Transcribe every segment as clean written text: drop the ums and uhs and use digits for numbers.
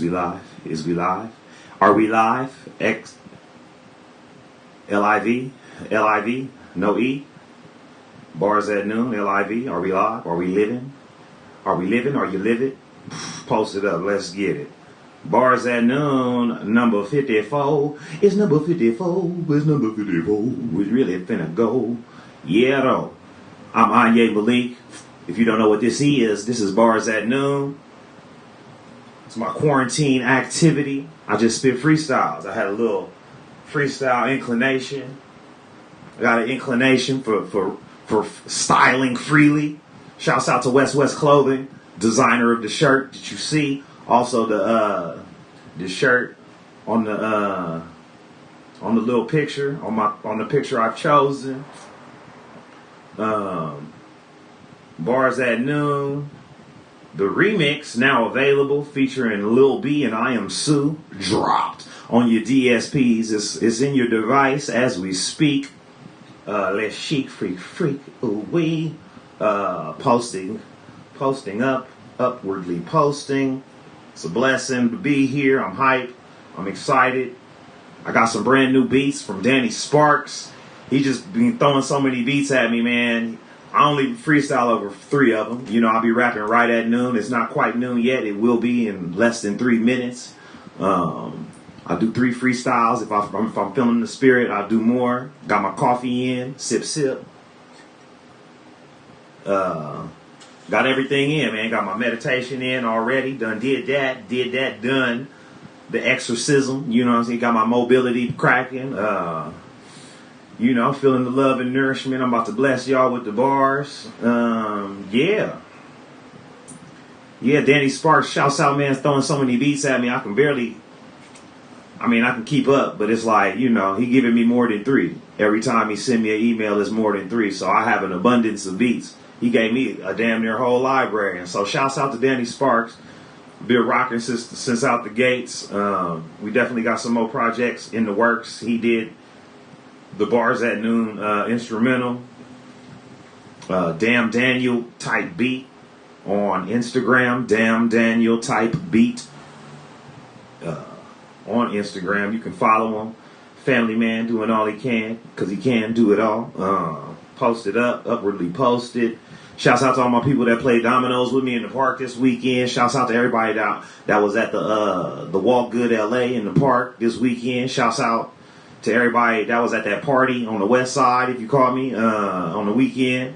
We live? Is we live? Are we live? X LIV? LIV? No E? Bars at noon, LIV. Are we live? Are we living? Are we living? Are you living? Post it up. Let's get it. Bars at noon, number 54. It's number 54. It's number 54. We really finna go. Yeah, though. I'm Anyi Malik. If you don't know what this is Bars at Noon. It's my quarantine activity. I just spit freestyles. I had a little freestyle inclination. I got an inclination for styling freely. Shouts out to West Clothing, designer of the shirt that you see. Also the shirt on the little picture on the picture I've chosen. Bars at Noon. The remix now available, featuring Lil B and IAMSU, dropped on your DSPs. It's in your device as we speak. Let's chic, freak, ooh wee. Posting up, upwardly posting. It's a blessing to be here. I'm hyped. I'm excited. I got some brand new beats from Danny Sparks. He just been throwing so many beats at me, man. I only freestyle over 3 of them. You know, I'll be rapping right at noon. It's not quite noon yet. It will be in less than 3 minutes. I do 3 freestyles. If I'm feeling the spirit, I'll do more. Got my coffee in. Sip. Got everything in, man. Got my meditation in already. Did that. Done. The exorcism. You know what I'm saying? Got my mobility cracking. You know, feeling the love and nourishment. I'm about to bless y'all with the bars. Yeah, Danny Sparks, shouts out, man, throwing so many beats at me. I can keep up, but it's like, you know, he giving me more than 3. Every time he send me an email, it's more than 3. So I have an abundance of beats. He gave me a damn near whole library. And so shouts out to Danny Sparks. Been rocking since out the gates. We definitely got some more projects in the works. He did the Bars at Noon instrumental, Damn Daniel type beat on Instagram. Damn Daniel type beat on Instagram. You can follow him. Family man doing all he can, because he can do it all. Posted up, upwardly posted. Shouts out to all my people that played dominoes with me in the park this weekend. Shouts out to everybody that was at the Walk Good LA in the park this weekend. Shouts out to everybody that was at that party on the west side, if you call me, on the weekend.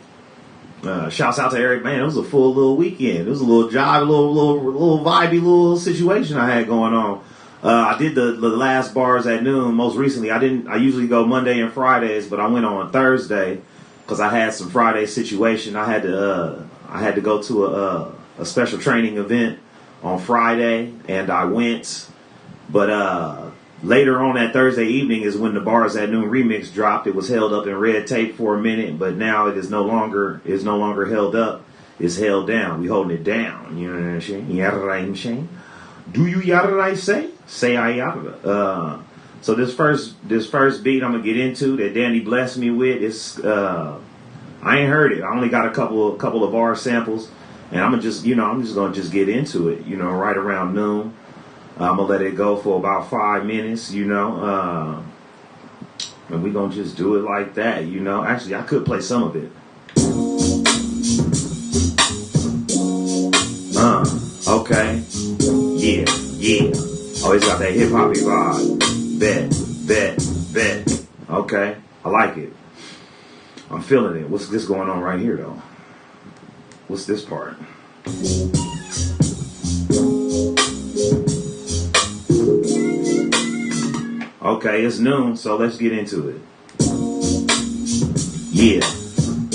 Shouts out to everybody. Man, it was a full little weekend. It was a little job, a little vibey little situation I had going on. I did the last Bars at Noon most recently. I usually go Monday and Fridays, but I went on Thursday because I had some Friday situation. I had to go to a special training event on Friday, and I went. But later on that Thursday evening is when the Bars at Noon remix dropped. It was held up in red tape for a minute, but now it is no longer held up. It's held down. We holding it down. You know what I'm saying? Yada. Do you yada say? Say I yada. So this first beat I'm gonna get into that Danny blessed me with is I ain't heard it. I only got a couple of bar samples, and I'm just gonna get into it. You know, right around noon. I'm going to let it go for about 5 minutes, you know, and we're going to just do it like that, you know. Actually, I could play some of it. Okay. Yeah. Oh, it's got that hip-hoppy vibe. Bet. Okay. I like it. I'm feeling it. What's this going on right here, though? What's this part? Okay, it's noon, so let's get into it. Yeah,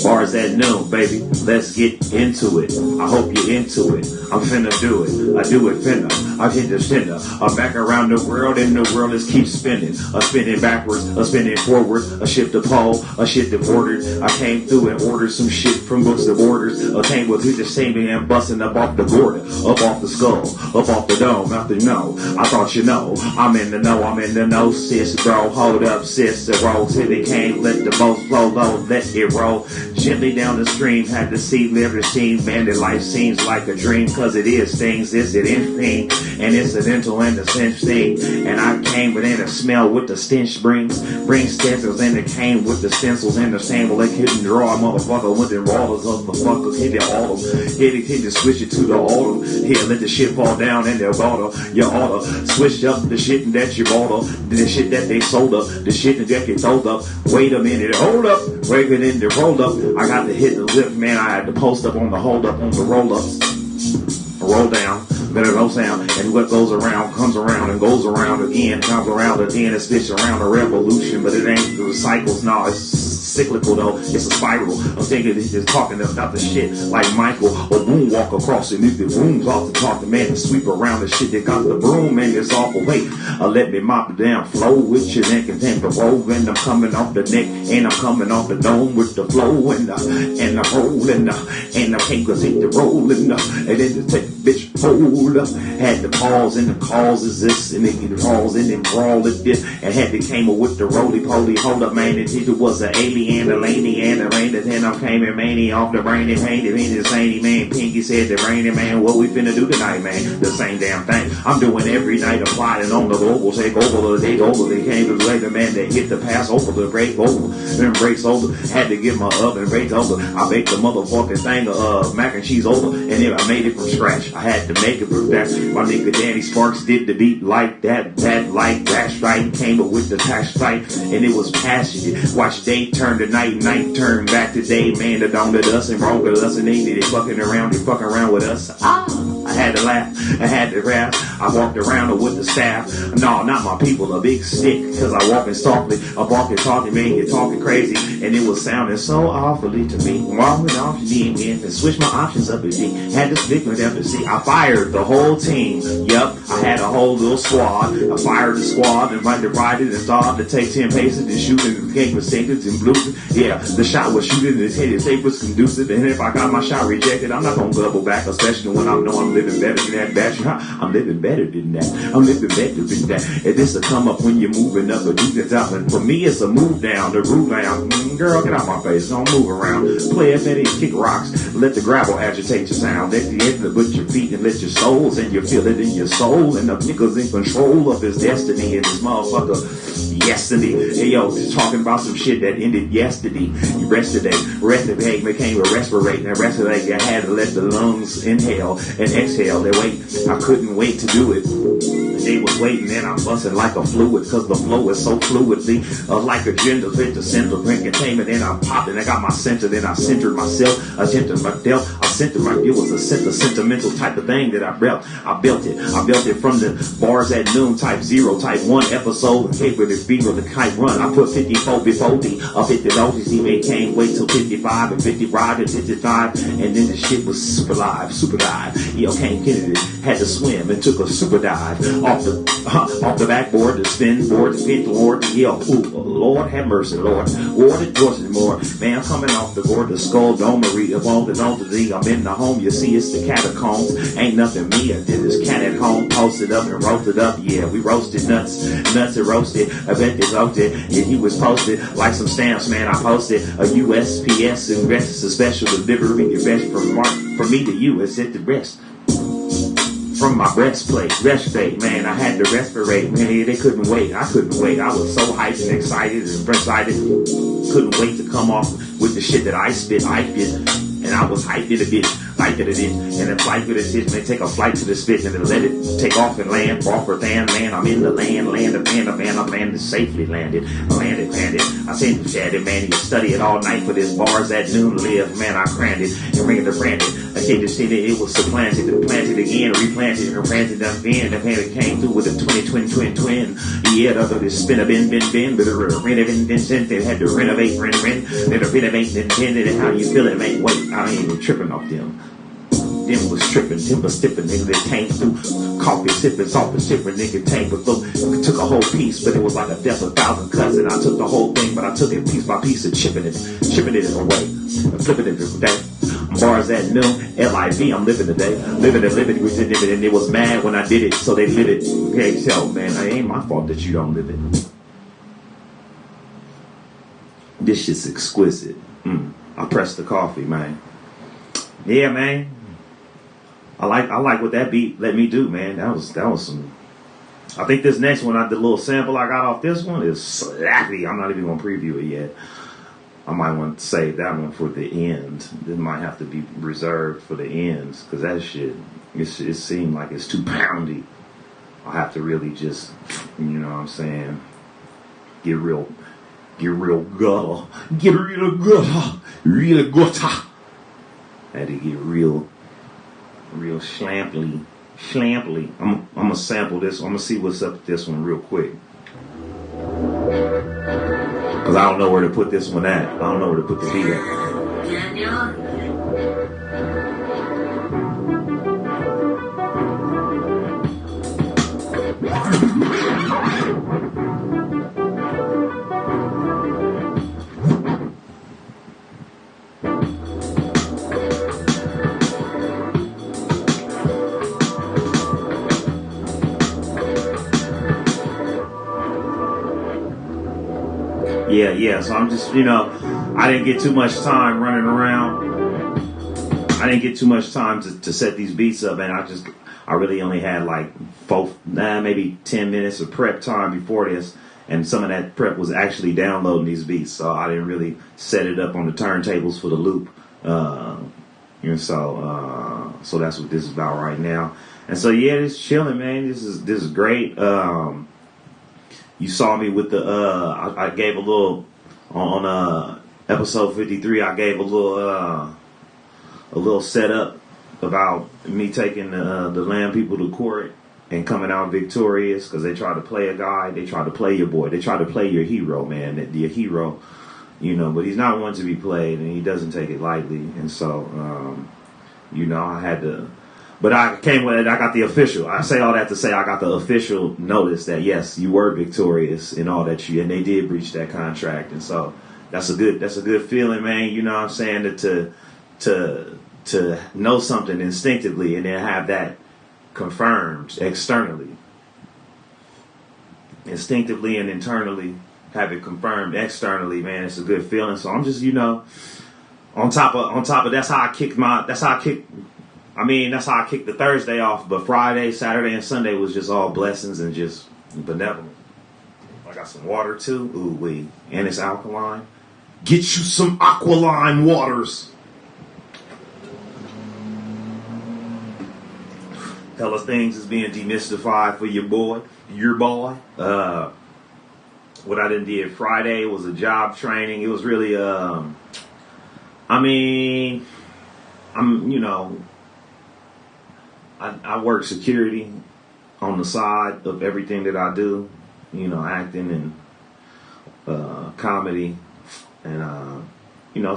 Bars at Noon, baby. Let's get into it. I hope you're into it. I'm finna do it. I do it finna. I hit the center. I'm back around the world, and the world is keep spinning. A spinning backwards, a spinning forward, a shift to pole, a shift to borders. I came through and ordered some shit from books of borders. I came with the same and busting up off the border, up off the skull, up off the dome. Nothing, no. I thought you know. I'm in the know, sis, bro. Hold up, sis. The roll till it can't let the boat flow low. Let it roll. Gently down the stream, had to see, live the scene, man, that life seems like a dream, cause it is things, is it anything, and incidental and the stench thing, and I came within a smell with the stench brings stencils, and it came with the stencils and the stain, well, they couldn't draw a motherfucker with the rollers of the fuckers, hit the auto, hit it, switch it to the auto, here, let the shit fall down and they'll auto, you oughta switch up the shit that you bought up, the shit that they sold up, the shit that you sold up, wait a minute, hold up, break it in the roll up, I got to hit the lift, man, I had to post up on the hold up, on the roll ups, roll down, better no sound, and what goes around comes around and goes around again, comes around again, it's bitch around a revolution, but it ain't the cycles, no, it's cyclical though, it's a spiral. I'm thinking he's just talking about the shit like Michael or Boom walk across it. If the room's off to talk to man and sweep around the shit that got the broom and it's awful. Wait, let me mop the damn flow with your neck and then the roll, and I'm coming off the neck and I'm coming off the dome with the flow and the roll and the papers hit the roll and then the take bitch hold up. Had the pause and the causes this and then get pause and then brawl at this and had to came up with the roly poly. Hold up, man, it was an alien, the lady and the rain, then I came in mania off the brain and painted me the zany man. Pinky said the rainy man, what we finna do tonight, man? The same damn thing I'm doing every night, applied on the global, take over the take over. They came to the man that hit the pass over the break over, then breaks over. Had to get my oven baked over. I baked the motherfucking thing of mac and cheese over, and then I made it from scratch. I had to make it from that. My nigga Danny Sparks did the beat like that like that's right. Came up with the tax fight, and it was passionate. Watch day turn to night, night turn back to day. Man, the dawn to us and wrong with us, and they fucking around with us. I had to laugh, I had to rap. I walked around with the staff. No, not my people, a big stick, cause I walking softly. I walking talking, man, you're talking crazy, and it was sounding so awfully to me. Walking off the deep end and switch my options up a D. Had to stick with FFC. I fired the whole team. Yup, I had a whole little squad. I fired the squad and right to ride it and started to take 10 paces and shoot and cake with safety and blue. Yeah, the shot was shooting his head, his tape was conducive, and if I got my shot rejected, I'm not gonna double back, especially when I know I'm living better than that batch. I'm living better than that. I'm living better than that. And this will come up when you're moving up, but you can up. And for me, it's a move down, the groove down. Girl, get out my face, don't move around. Play if it kick rocks, let the gravel agitate your sound. Let the end put your feet and let your souls and you feel it in your soul. And the nigga's in control of his destiny and this motherfucker yesterday. Hey yo, just talking about some shit that ended yesterday. Yesterday became a respirator. And respirator, you had to let the lungs inhale and exhale. They wait. I couldn't wait to do it. They was waiting and I'm busting like a fluid, cause the flow is so fluidly like a gender with the center bring containment, and I popped and I got my center, then I centered myself, I centered my deal, I centered my deal. Was a sentimental type of thing that I built. I built it from the bars at noon, type 0, type 1 episode, cake with the fever, the kite run. I put 54 before the 50 doses, he made came wait till 55 and 50 ride and 55, and then the shit was super dive. Yo, Kane Kennedy had to swim and took a super dive off the backboard, the spin board, the pit board. Yo, ooh, Lord have mercy, Lord. Lord, it wasn't more. Man, coming off the board, the skull domery of all the notary. I'm in the home, you see, it's the catacombs. Ain't nothing me, I did this cat at home, posted up and roasted up. Yeah, we roasted nuts and roasted. I bet they roasted. Yeah, he was posted like some stamps, man. I posted a USPS and rest, a special delivery. Your best from me to you, it's at the rest. From my breastplate, rest day, man, I had to respirate, man, they couldn't wait, I couldn't wait, I was so hyped and excited and excited, couldn't wait to come off with the shit that I spit, and I was hyped in a bitch, and a flight with a shit, man, take a flight to the spit, and then let it take off and land, proper than, man, I'm in the land of man, I landed safely, landed, I said to Shaddy, man, you study it all night for this bars at Noon LIV, man, I crammed it, and ran the branded, I said to see that it was supplanted, and planted again, replanted, and planted again, the man came through with a twin, yeah, the other is spin a bin, but a renovate, they had to renovate, then a renovate, and how you feel it, man, wait, I ain't even tripping off them. Them was tripping, timber stipping, nigga that came through, coffee sipping, salt and shipping, nigga came through, took a whole piece, but it was like a death of 1,000 cuts, and I took the whole thing, but I took it piece by piece and chipping it away, and flipping it every day. Bars at Noon LIV, I'm living today, living it, and it was mad when I did it, so they live it. Okay, tell man, it ain't my fault that you don't live it. This shit's exquisite. I pressed the coffee, man. Yeah, man. I like what that beat let me do, man. That was some. I think this next one, the little sample I got off this one is slappy. I'm not even gonna preview it yet. I might want to save that one for the end. It might have to be reserved for the ends because that shit, it seemed like it's too poundy. I'll have to really just, you know what I'm saying, get real gutter. Get real gutter. Real gutter. Had to get real schlamply. I'm going to sample this. I'm going to see what's up with this one real quick. Because I don't know where to put this one at. I don't know where to put the beat at. Yeah, so I'm just, I didn't get too much time running around. I didn't get too much time to set these beats up, and I really only had like maybe 10 minutes of prep time before this, and some of that prep was actually downloading these beats, so I didn't really set it up on the turntables for the loop. So that's what this is about right now. And so yeah, this chilling, man. This is great. You saw me with the I gave a little on episode 53. I gave a little setup about me taking the Lamb people to court and coming out victorious because they try to play a guy, they try to play your boy, they try to play your hero, man, your hero, but he's not one to be played and he doesn't take it lightly. And so I had to. But I came with it. I got the official. I say all that to say I got the official notice that yes, you were victorious in all that and they did breach that contract. And so that's a good feeling, man. You know what I'm saying? That to know something instinctively and then have that confirmed externally, instinctively and internally have it confirmed externally, man. It's a good feeling. So I'm just on top of that's how I kicked the Thursday off, but Friday, Saturday, and Sunday was just all blessings and just benevolent. I got some water too. Ooh wee. And it's alkaline. Get you some alkaline waters. Hella things is being demystified for your boy. What I did Friday was a job training. It was really I work security on the side of everything that I do, acting and comedy, and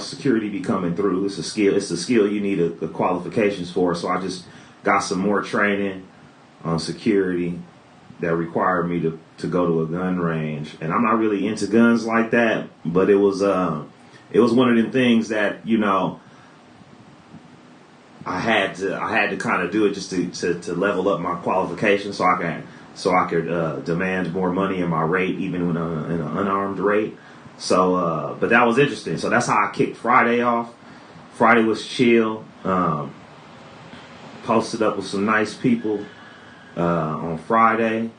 security be coming through. It's a skill you need the qualifications for. So I just got some more training on security that required me to go to a gun range, and I'm not really into guns like that, but it was one of them things that I had to kind of do it just to level up my qualifications so I could demand more money in my rate, even in an unarmed rate. So, but that was interesting. So that's how I kicked Friday off. Friday was chill. Posted up with some nice people on Friday.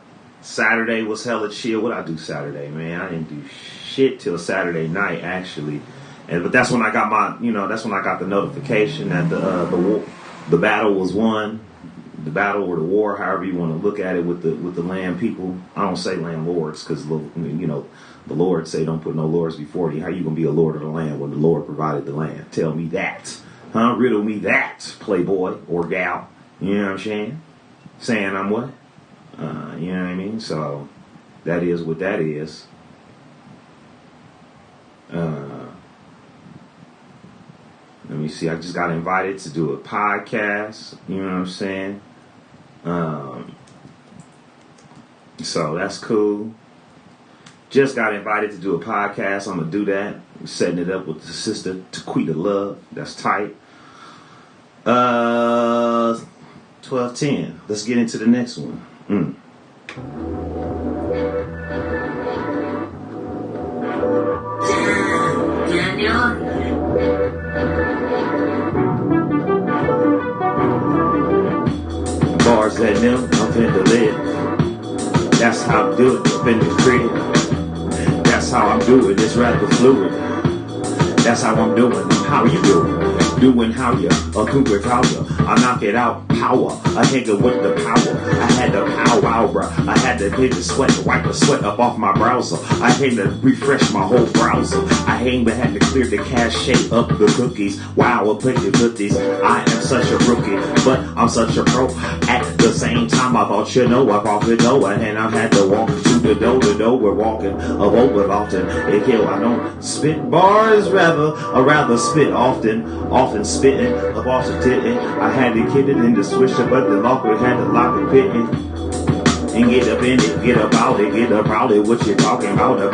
Saturday was hella chill. What I do Saturday, man? I didn't do shit till Saturday night, actually. But that's when I got that's when I got the notification that the battle was won, the battle or the war, however you want to look at it, with the land people. I don't say landlords because the Lord say don't put no lords before you. How you gonna be a lord of the land when the Lord provided the land? Tell me that, huh? Riddle me that, playboy or gal. You know what I'm saying? Saying I'm what? You know what I mean? So that is what that is. Let me see. I just got invited to do a podcast. You know what I'm saying? So that's cool. Just got invited to do a podcast. I'm gonna do that. I'm setting it up with the sister Taquita Love. That's tight. 12:10. Let's get into the next one. Daniel. That's how I do it up in the crib. That's how I'm doing. It's rather fluid. That's how I'm doing. How you doing? Doing how you, do it how you. I knock it out, power. I hang it with the power. I had the power, bruh. I had to hit the sweat, wipe the sweat up off my browser. I had to refresh my whole browser. I had to clear the cache up the cookies. Wow, I put the cookies. I am such a rookie, but I'm such a pro. At the same time, I thought I bought the door, and I had to walk to the door. We're walking of over often. It kill. I don't spit bars, rather spit often spitting, of often titting. I had to kid it in the swisher, but the locker had to lock it pitting. And get up in it, get about it, what you talking about it,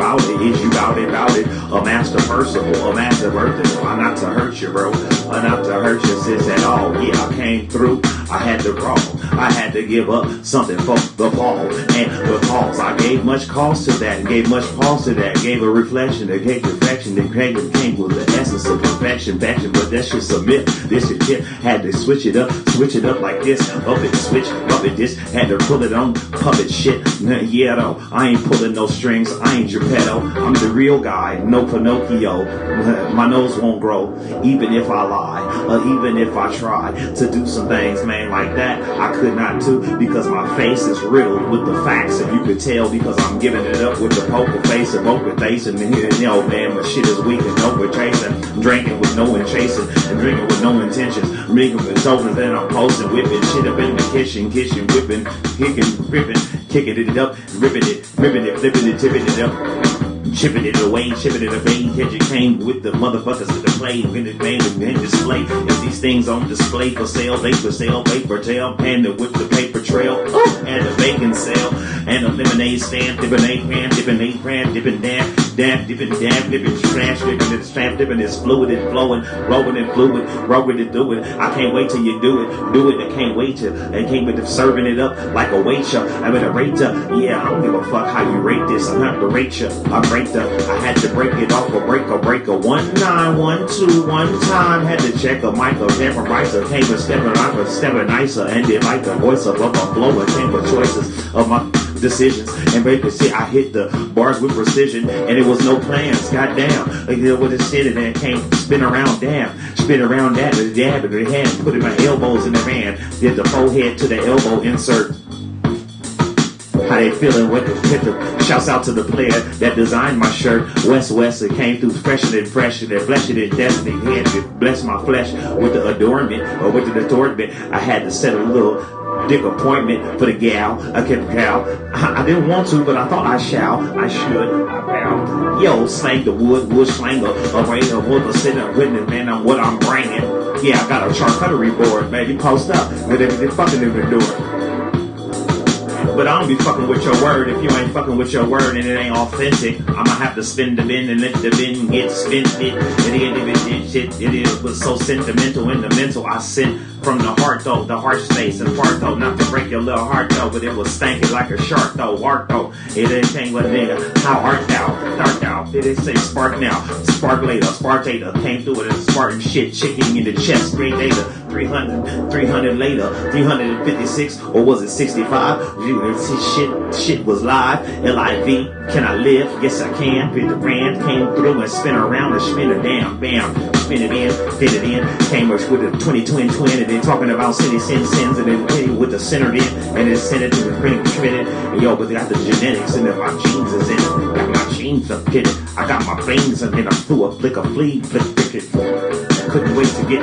is you about it, a master personal, a master birthday, I'm not to hurt you, bro, I'm not to hurt you, sis, at all, yeah, I came through, I had to crawl, I had to give up something for the ball, and the cause, I gave much cause to that, and gave much pause to that, gave a reflection, that gave perfection, that came with the essence of perfection, but that shit submit, this shit, had to switch it up like this, up it, switch, up it, this, had to pull it on, puppet shit, yeah though, I ain't pulling no strings, I ain't Geppetto, I'm the real guy, no Pinocchio, my nose won't grow, even if I lie, or even if I try to do some things, man, like that, I could not do, because my face is riddled with the facts, and you could tell because I'm giving it up with the poker face and poker face, and man, my shit is weak and no chasing, I'm drinking with no one chasing, and drinking with no intentions, making with shoulders, then I'm posting, whipping shit up in the kitchen, whipping, kicking, ripping, kicking it up, ripping it, flipping it, tipping it up, chipping it away, Catch it came with the motherfuckers to the play, when it made and display. If these things on display for sale, they for sale, paper tail, and with the paper trail, and the bacon sale, and the lemonade stand, dipping 8 grand, dipping trash, dipping this fluid and flowing, rolling and fluid, rolling and do it. I can't wait till you do it, I can't wait till, and came with serving it up like a waiter, I'm in a rater, yeah, I don't give a fuck how you rate this, I'm not the rate you, I had to break it off a breaker, 1912, one time, had to check a mic, a temperature, came with stepping nicer, and did like the voice of a flow, and came with choices of my decisions, and baby, see, I hit the bars with precision, and it was no plans, goddamn, like with the shit, and then came spin around that, the dab in the hand, putting my elbows in the van, did the forehead to the elbow insert. How they feeling with the shouts out to the player that designed my shirt, West, it came through fresher than destiny, he had to bless my flesh with the adornment, or with the adornment, I had to set a little dick appointment for the gal, I didn't want to, but I thought I should, I bow, yo, slang the wood slanger, a razor, wood, sit up with it, man, I'm what I'm bringing, yeah, I got a charcuterie board, man, you post up, but they fucking in the door. But I don't be fucking with your word. If you ain't fucking with your word and it ain't authentic, I'ma have to spin the bin and let the bin get spent. It was so sentimental in the mental. I sent from the heart though, the heart space and part though, not to break your little heart though, but it was stanky like a shark though, art though. It ain't came with nigga. How art thou? Dark thou? Did it say spark now? Spark later, Spartator came through with a Spartan shit, chicken in the chest, great data. 300 later, 356, or was it 65? Shit was live. LIV, can I live? Yes I can. Fit the brand, came through and spin around and spin a damn, bam. Spin it in, fit it in. Came with the 20 twin, and then talking about city sins, and then hitting with the center in, and then send it to the print, and yo, but they got the genetics, and then my genes is in it. Got my genes up in it. I got my veins, and then I threw a flick of flea, flick it. Couldn't wait to get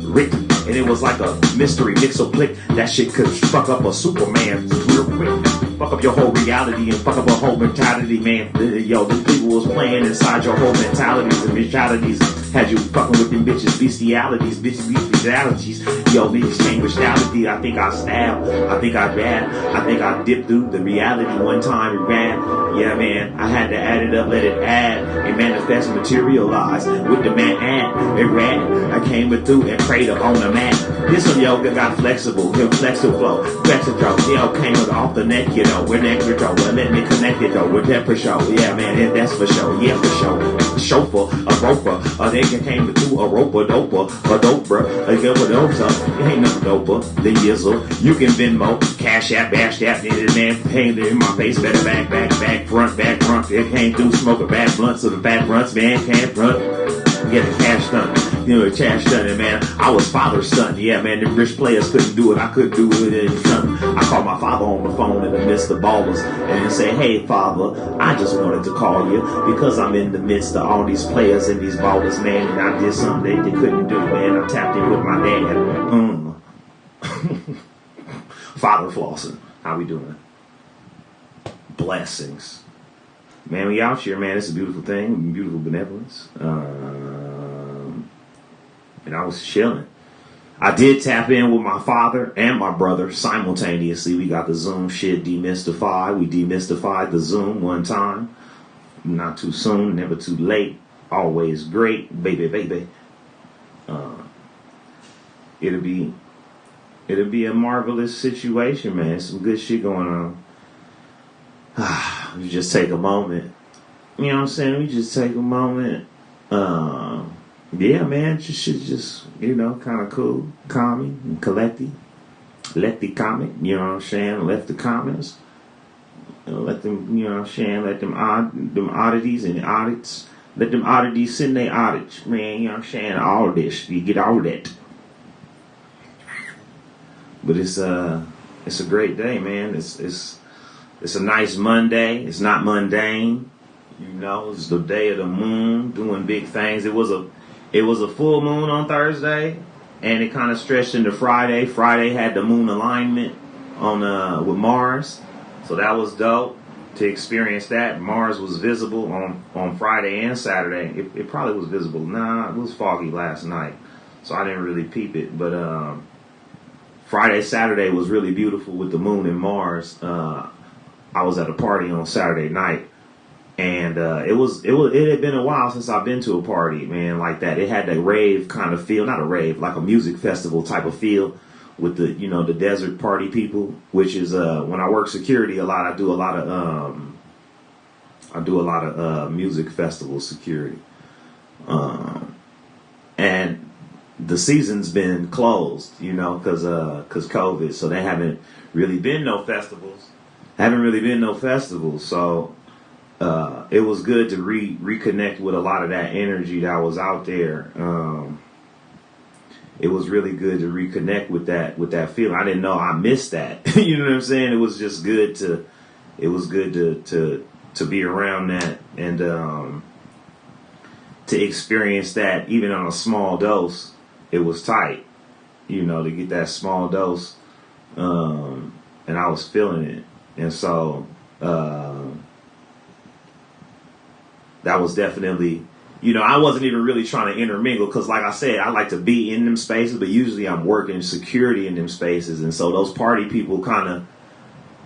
Rick. And it was like a mystery mix-o-click. That shit could fuck up a Superman real quick. Fuck up your whole reality and fuck up a whole mentality, man. Yo, them people was playing inside your whole mentalities and mentalities. Had you fucking with them bitches, bestialities. Yo, niggas change reality. I think I stabbed. I think I ran. I think I dipped through the reality one time and ran. Yeah, man, I had to add it up, let it add, and manifest, materialize. With the man and rad, I came through and prayed up on the mat. This some yoga got flexible, him flexible flow, flexible. Yo, came with off the neck, you know, we're neck control. Well, let me connect it though, with that for show. Yeah, man, that's for show. Yeah, for show. Chauffeur, a roper, a nigga came through a roper, doper, a doper, a give a doper. It ain't no doper, the yizzle. You can Venmo, cash app, bash that, man, pain in my face, better back, front. It came through smoking bad blunts, so the bad blunts, man, can't front. Get a cash done, you know, cash done, man. I was father's son, yeah, man. The rich players couldn't do it, I couldn't do it. I called my father on the phone in the midst of ballers and say, hey, father, I just wanted to call you because I'm in the midst of all these players and these ballers, man, and I did something they couldn't do, man. I tapped in with my dad. Father flossing, how we doing? Blessings. Man, we out here, man. It's a beautiful thing, beautiful benevolence. And I was chilling. I did tap in with my father and my brother simultaneously. We got the Zoom shit demystified. We demystified the Zoom one time. Not too soon, never too late. Always great, baby. It'll be a marvelous situation, man. Some good shit going on. We just take a moment. You know what I'm saying? We just take a moment. Yeah, man. Just you know, kind of cool, calming, and collecty. Let the comment. You know what I'm saying? Left the comments. Let them. You know what I'm saying? Let them oddities and audits. Let them oddities send their audits, man. You know what I'm saying? All of this. You get all of that. But it's a great day, man. It's a nice Monday. It's not mundane. You know, it's the day of the moon, doing big things. It was a full moon on Thursday, and it kind of stretched into Friday. Friday had the moon alignment on with Mars, so that was dope to experience that. Mars was visible on Friday and Saturday. It probably was visible. Nah, it was foggy last night, so I didn't really peep it. But Friday, Saturday was really beautiful with the moon and Mars. I was at a party on Saturday night, and it had been a while since I've been to a party, man, like that. It had that rave kind of feel, not a rave, like a music festival type of feel with the, you know, the desert party people, which is when I work security a lot, I do a lot of music festival security, and the season's been closed, you know, because COVID, so there haven't really been no festivals. So it was good to reconnect with a lot of that energy that was out there. It was really good to reconnect with that feeling. I didn't know I missed that. You know what I'm saying? It was just good to be around that and to experience that even on a small dose. It was tight, you know, to get that small dose, and I was feeling it. And so that was definitely, you know, I wasn't even really trying to intermingle because, like I said, I like to be in them spaces, but usually I'm working security in them spaces. And so those party people kind of,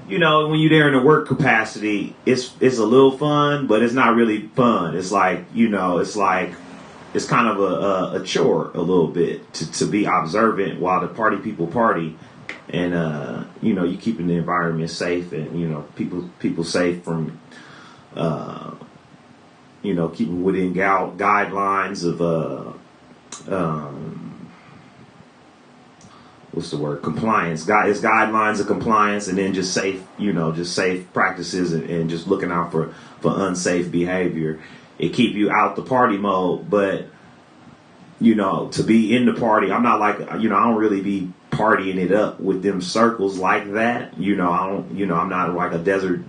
you know, when you're there in the work capacity, it's a little fun, but it's not really fun. It's like, you know, it's kind of a chore a little bit to be observant while the party people party. And, you know, you keeping the environment safe and, you know, people safe from, you know, keeping within guidelines of, what's the word? Compliance. It's guidelines of compliance and then just safe, you know, just safe practices and just looking out for unsafe behavior. It keep you out the party mode, but, you know, to be in the party, I'm not like, you know, I don't really be partying it up with them circles like that. You know, I'm not like a desert.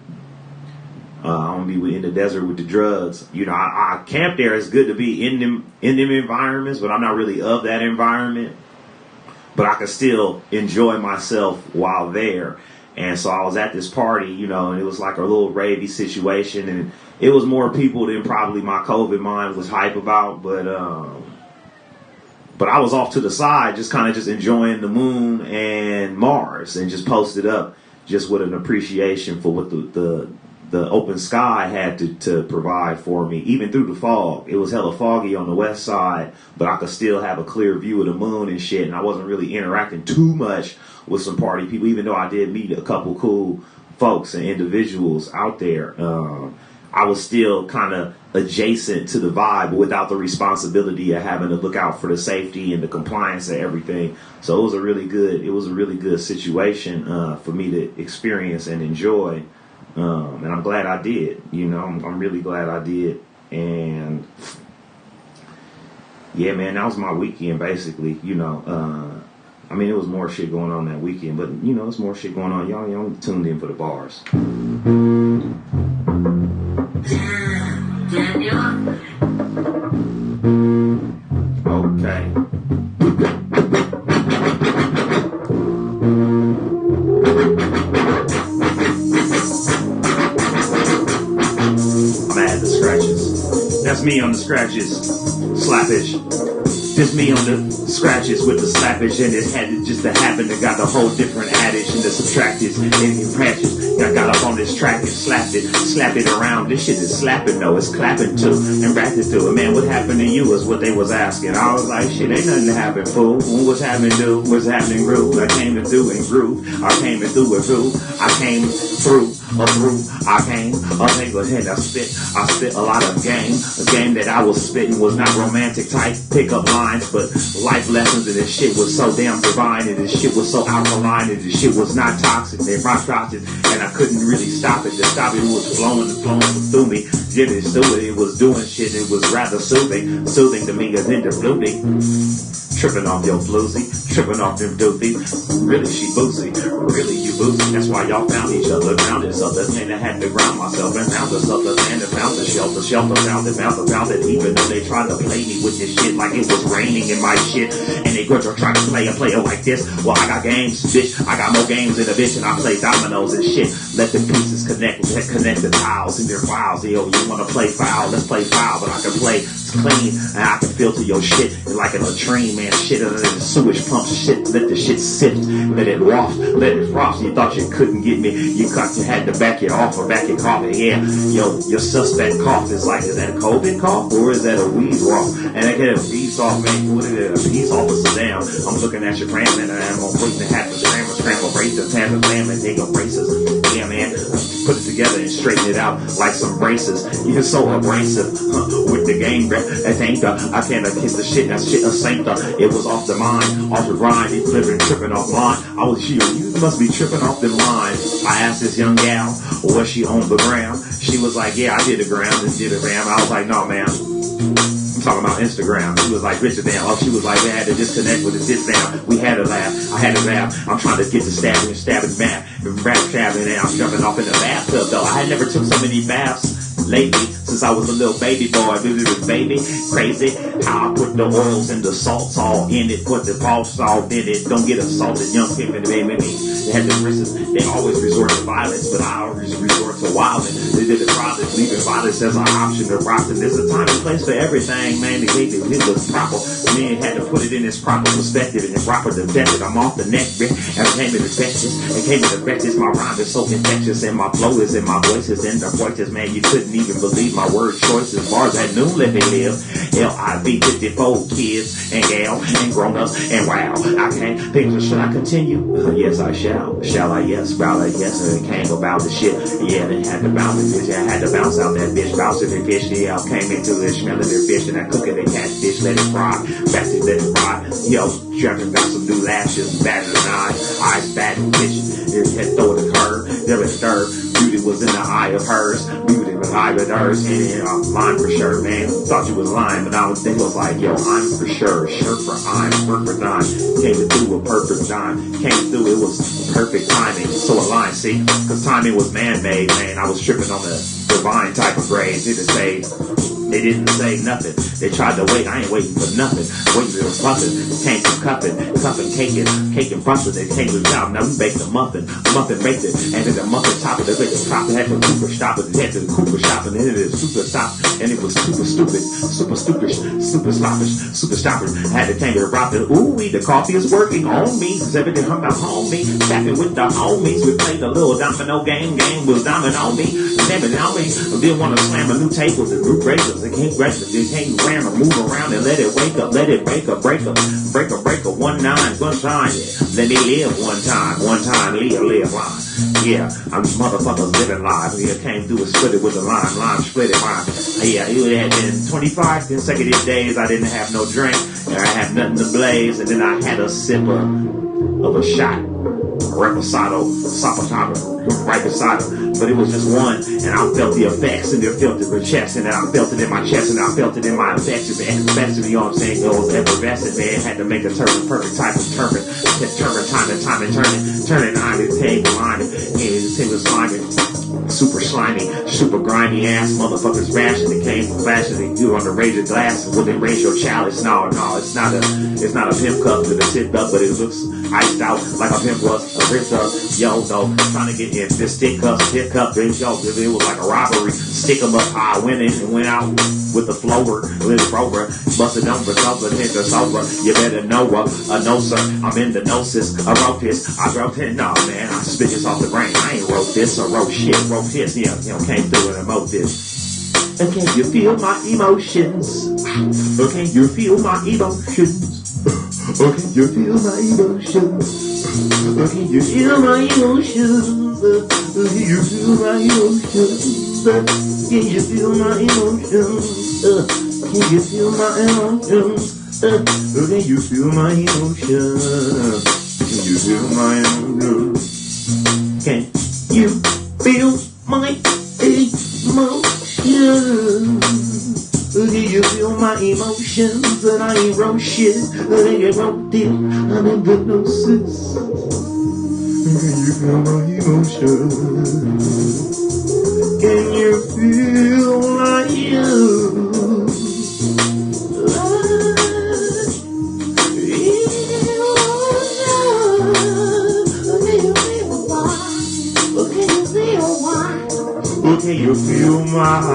I don't be in the desert with the drugs. You know, I camp there. It's good to be in them environments, but I'm not really of that environment. But I can still enjoy myself while there. And so I was at this party, you know, and it was like a little ravey situation, and it was more people than probably my COVID mind was hype about, but I was off to the side, just kind of just enjoying the moon and Mars, and just posted up just with an appreciation for what the the open sky had to provide for me, even through the fog. It was hella foggy on the west side, but I could still have a clear view of the moon and shit, and I wasn't really interacting too much with some party people, even though I did meet a couple cool folks and individuals out there. I was still kind of adjacent to the vibe, but without the responsibility of having to look out for the safety and the compliance and everything. So it was a really good situation for me to experience and enjoy. And I'm glad I did. You know, I'm really glad I did. And yeah, man, that was my weekend basically. You know, I mean, it was more shit going on that weekend, but you know, it's more shit going on. Y'all tuned in for the bars. Okay. I'm at the scratches. That's me on the scratches. Slappage. Just me on the scratches with the slappage, and it had just to happen to got the whole different adage and the subtractors and the patches. I got up on this track and slapped it around. This shit is slapping though, it's clapping too, and rapping through it. Man, what happened to you is what they was asking. I was like, shit, ain't nothing to happen, fool. What's happening, dude? What's happening, groove? I came to do and groove. I came to do it through. I came through. I came, take a hit, I spit a lot of game. A game that I was spitting was not romantic type pickup lines, but life lessons, and this shit was so damn divine, and this shit was so alkaline, and this shit was not toxic. They rocked it, and I couldn't really stop it. To stop it was flowing through me. It was doing shit, it was rather soothing to me, as in the fluty. Tripping off your floozy, tripping off them doofies. Really, she boozy, really you boozy. That's why y'all found each other, found each other. Man, I had to ground myself and found the sucker, and found the shelter, found it. Even though they tried to play me with this shit like it was raining in my shit, and they were trying to play a player like this. Well, I got games, bitch. I got more games than a bitch, and I play dominoes and shit. Let the pieces connect the tiles in their files. Yo, you wanna play foul? Let's play foul, but I can play clean, and I can filter your shit like a latrine, man. Shit under the sewage pump, shit, let the shit sit, let it waft, let it frost. You thought you couldn't get me, you had to back it off or back it cough. Yeah, yo, your suspect cough is like, is that a COVID cough or is that a wheeze off? And I get a wheeze off, man. What is it? A wheeze off is down. I'm looking at your gram and I'm gonna wait to have the scramble, break the pan, and they go braces. Yeah, man, put it together and straighten it out like some braces. You're so abrasive with the game, bro. I can't kiss the shit. That shit a saint. It was off the mind, off the grind. He tripping offline. You must be tripping off the line. I asked this young gal, was she on the ground? She was like, yeah, I did the ground and did the gram. I was like, no, man. I'm talking about Instagram. She was like, Richard, damn. Oh, she was like, we had to disconnect with the sit down. We had a laugh. I had a laugh. I'm trying to get to stabbing back. Stabbing, and I'm jumping off in the bathtub, though. I had never took so many baths lately since I was a little baby boy. Baby, crazy how I put the oils and the salts all in it, put the salt in it. Don't get assaulted, young people. They had the risks. They always resort to violence, but I always resort to wildness. They did the violence, leaving violence as an option to rock. And there's a time and place for everything, man. It was proper. Man had to put it in its proper perspective and proper defective. I'm off the neck, and came in the vectors. My rhyme is so infectious, and my flow is, and my voice is in the voices, man. You couldn't even believe my word choices. Bars at Noon LIV LIV 54 kids and gal and grown ups and wow. I can't think. Should I continue? Yes, I shall. Shall I? Yes. Shall I? Yes. And it can't go about the shit. Yeah, they had to bounce the bitch. I had to bounce out that bitch. Bounce the fish. Yeah, I came into it, smelling their fish, and I cook it. They catfish, let it fry. Back to let it fry. Yo, Trevor got some new lashes, bad as eyes bad and bitch. His head throw the curve. There was stir. Beauty was in the eye of hers. Beauty was eye of hers. And I'm lying for sure, man. Thought you was lying, but I was thinking, was like, yo, I'm for sure. Sure for I'm, work for dime. Came to do a perfect dime. Came through, it was perfect timing. So aligned, see? Because timing was man-made, man. I was tripping on the divine type of grades. It is made. They didn't say nothing. They tried to wait. I ain't waiting for nothing. Waiting for nothing. Came from cupping, cake and busting. They came with out. Now we baked a muffin baked it, and then the muffin top of the big top. It had the Cooper stop it. It had the Cooper shop, and then it is super stop, and it was super stupid, super stupish, super sloppish, super stoppish. I had the kangaroo rock it. Ooh, the coffee is working on me. Cause everything hung about home me. Tapping with the homies. We played a little domino game. Game was domino on me. Slamming on me. I didn't want to slam a new table. The group breakers. They can't break it. They can't ram or move around and let it wake up. Let it break up. 19, 1 time. Yeah. Let me live one time. Live line. Yeah, I'm motherfuckers living live. Yeah, came through and split it with the lime split it, mine. Yeah, it had been 25 consecutive days I didn't have no drink, and I had nothing to blaze, and then I had a sip of a shot, reposado, sapatado, right beside him. But it was just one, and I felt the effects, and then felt it in my chest, and then I felt it in my chest, and I felt it in my effects. It effervescent, you know what I'm saying? It was effervescent, man. Had to make a perfect type of turban, time and turning on the table line, and it was slimy, super slimy, super grimy ass motherfuckers fashion. It came from fashion, and you on the razor glass, and will they raise your chalice? No, it's not a pimp cup that is tipped up, but it looks iced out like a pimp was, a ripped up, yo, though, trying to get in this stick up, bitch, yo, it was like a robbery, stick 'em up, I went in and went out with the flower, little rover, busted on for something, hit the sofa, you better know no sir, I'm in the gnosis, I wrote this, no man, I spit this off the brain, I ain't wrote this, I wrote this, yeah, came through and wrote this. And can you feel my emotions? Can you feel my emotions? Can you feel my emotions? Can you feel my emotions? Can you feel my emotions? Can you feel my emotions? Can you feel my emotions? Can you feel my emotions? Can you feel my emotions? Can you feel my emotions? Do you feel my emotions? And I ain't wrote shit. I ain't wrote it. I'm in the gnosis. Can you feel my emotions? Can you feel my emotions? Can you feel my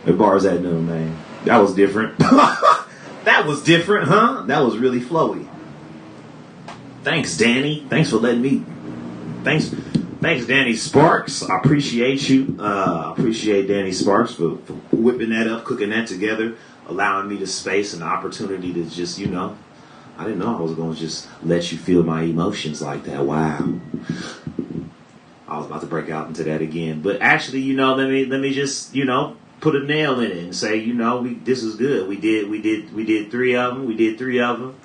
What bar is that doing, man? That was different. That was different, huh? That was really flowy. Thanks, Danny. Thanks for letting me. Thanks, Danny Sparks. I appreciate you. Appreciate Danny Sparks for whipping that up, cooking that together, allowing me the space and the opportunity to just, I didn't know I was going to just let you feel my emotions like that. Wow. I was about to break out into that again. But actually, let me just, put a nail in it and say, this is good. We did 3 of them. We did 3 of them.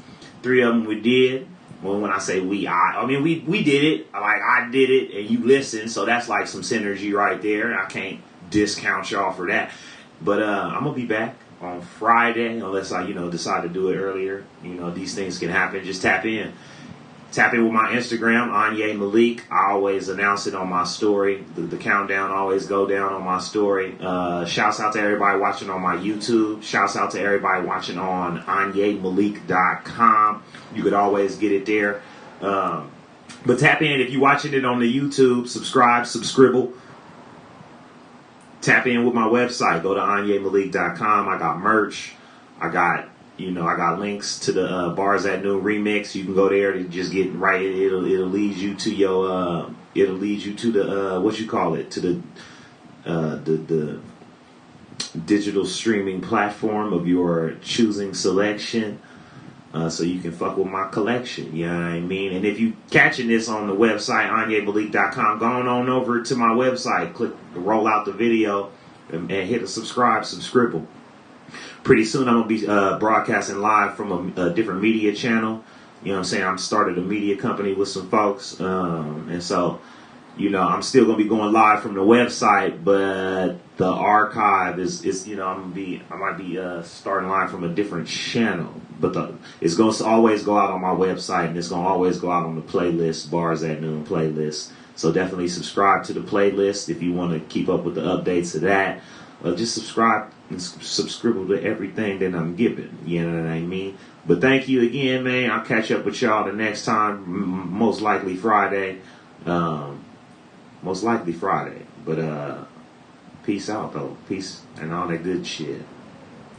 3 of them we did. Well, when I say we did it. Like, I did it and you listened. So that's like some synergy right there. I can't discount y'all for that. But I'm going to be back on Friday unless I, decide to do it earlier. These things can happen. Just tap in. Tap in with my Instagram, Anyi Malik. I always announce it on my story. The countdown always go down on my story. Shouts out to everybody watching on my YouTube. Shouts out to everybody watching on AnyiMalik.com. You could always get it there. But tap in if you're watching it on the YouTube. Subscribe, subscribe. Tap in with my website. Go to AnyiMalik.com. I got merch. I got links to the Bars at Noon remix. You can go there to just get right. It'll lead you to your it'll lead you to the what you call it, to the digital streaming platform of your choosing selection. So you can fuck with my collection, you know what I mean? And if you catching this on the website, AnyiMalik.com, go on over to my website, click, roll out the video, and hit a subscribe. Pretty soon I'm going to be broadcasting live from a different media channel. You know what I'm saying? I'm started a media company with some folks. And so, I'm still going to be going live from the website, but the archive is I might be starting live from a different channel. But it's going to always go out on my website, and it's going to always go out on the playlist, Bars at Noon playlist. So definitely subscribe to the playlist if you want to keep up with the updates of that. Just subscribe and subscribe to everything that I'm giving. You know what I mean? But thank you again, man. I'll catch up with y'all the next time. Most likely Friday. But peace out, though. Peace and all that good shit.